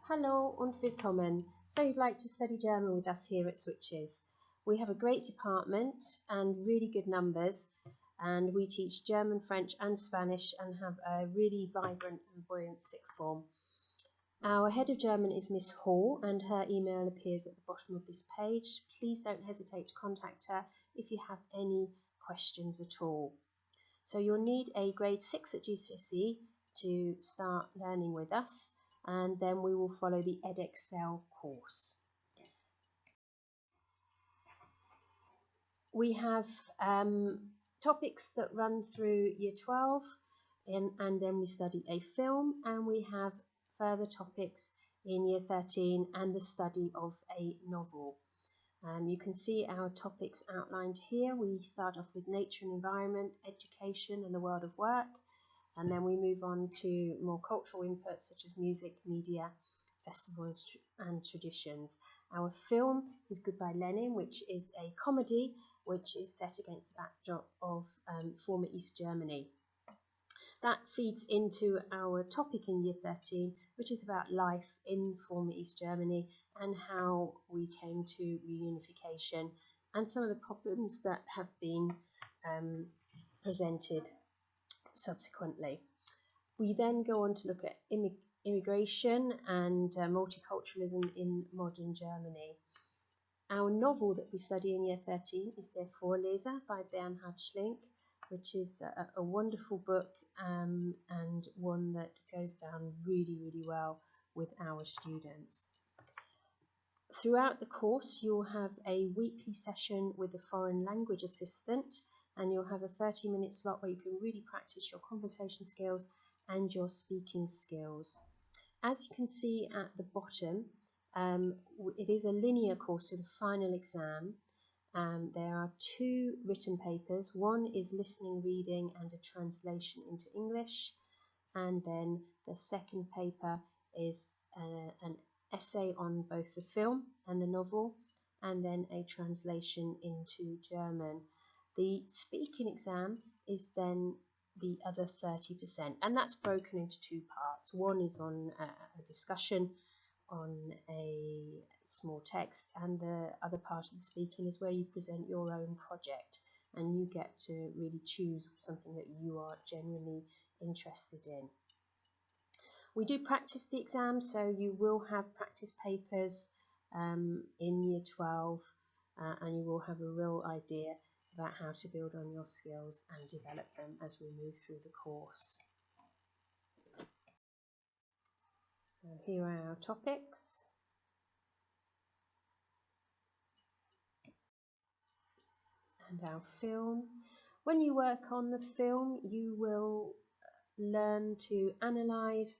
Hallo und willkommen. So you'd like to study German with us here at Switches. We have a great department and really good numbers, and we teach German, French and Spanish and have a really vibrant and buoyant sixth form. Our head of German is Miss Hall, and her email appears at the bottom of this page. Please don't hesitate to contact her if you have any questions at all. So you'll need a grade 6 at GCSE to start learning with us, and then we will follow the Edexcel course. We have topics that run through Year 12, and then we study a film, and we have further topics in Year 13 and the study of a novel. You can see our topics outlined here. We start off with nature and environment, education and the world of work, and then we move on to more cultural inputs such as music, media, festivals and traditions. Our film is Goodbye Lenin, which is a comedy which is set against the backdrop of former East Germany. That feeds into our topic in Year 13, which is about life in former East Germany and how we came to reunification and some of the problems that have been presented subsequently. We then go on to look at immigration and multiculturalism in modern Germany. Our novel that we study in Year 13 is Der Vorleser by Bernhard Schlink, which is a wonderful book and one that goes down really, really well with our students. Throughout the course, you'll have a weekly session with a foreign language assistant, and you'll have a 30-minute slot where you can really practice your conversation skills and your speaking skills. As you can see at the bottom, it is a linear course to the final exam. There are 2 written papers. One is listening, reading and a translation into English, and then the second paper is an essay on both the film and the novel, and then a translation into German. The speaking exam is then the other 30%, and that's broken into 2 parts. One is on a discussion on a small text, and the other part of the speaking is where you present your own project and you get to really choose something that you are genuinely interested in. We do practice the exam, so you will have practice papers in Year 12 and you will have a real idea about how to build on your skills and develop them as we move through the course. So here are our topics. And our film. When you work on the film, you will learn to analyse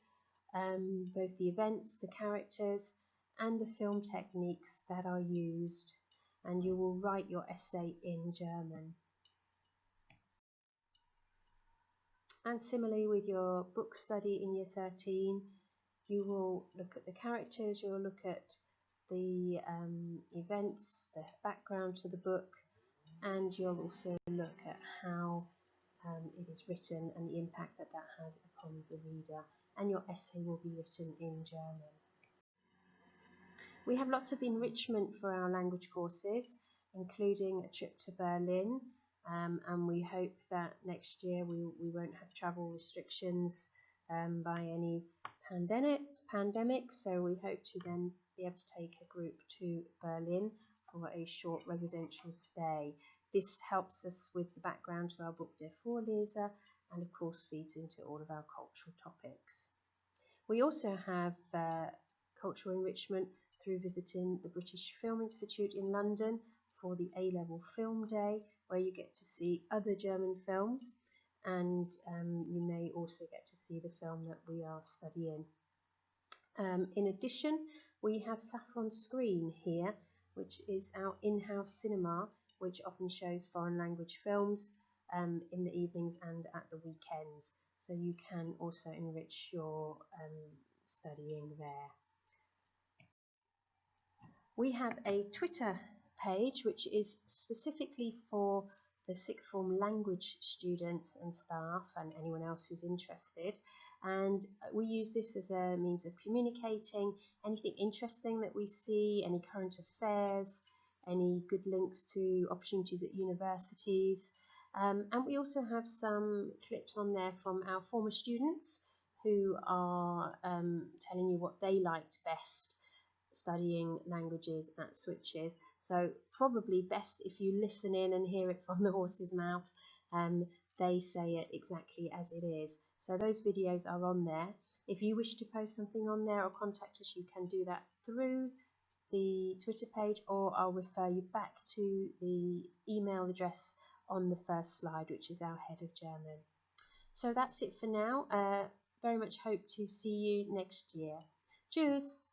both the events, the characters, and the film techniques that are used, and you will write your essay in German. And similarly with your book study in Year 13, you will look at the characters, you will look at the events, the background to the book, and you'll also look at how it is written and the impact that that has upon the reader, and your essay will be written in German. We have lots of enrichment for our language courses, including a trip to Berlin, and we hope that next year we won't have travel restrictions by any pandemic, so we hope to then be able to take a group to Berlin for a short residential stay. This helps us with the background to our book Der Vorleser, and of course feeds into all of our cultural topics. We also have cultural enrichment through visiting the British Film Institute in London for the A-Level Film Day, where you get to see other German films, and you may also get to see the film that we are studying. In addition, we have Saffron Screen here, which is our in-house cinema, which often shows foreign language films in the evenings and at the weekends. So you can also enrich your studying there. We have a Twitter page which is specifically for the sixth form language students and staff and anyone else who's interested, and we use this as a means of communicating anything interesting that we see, any current affairs, any good links to opportunities at universities. And we also have some clips on there from our former students who are telling you what they liked best studying languages at Switches. So probably best if you listen in and hear it from the horse's mouth. They say it exactly as it is. So those videos are on there. If you wish to post something on there or contact us, you can do that through the Twitter page, or I'll refer you back to the email address on the first slide, which is our head of German. So that's it for now. Very much hope to see you next year. Tschüss!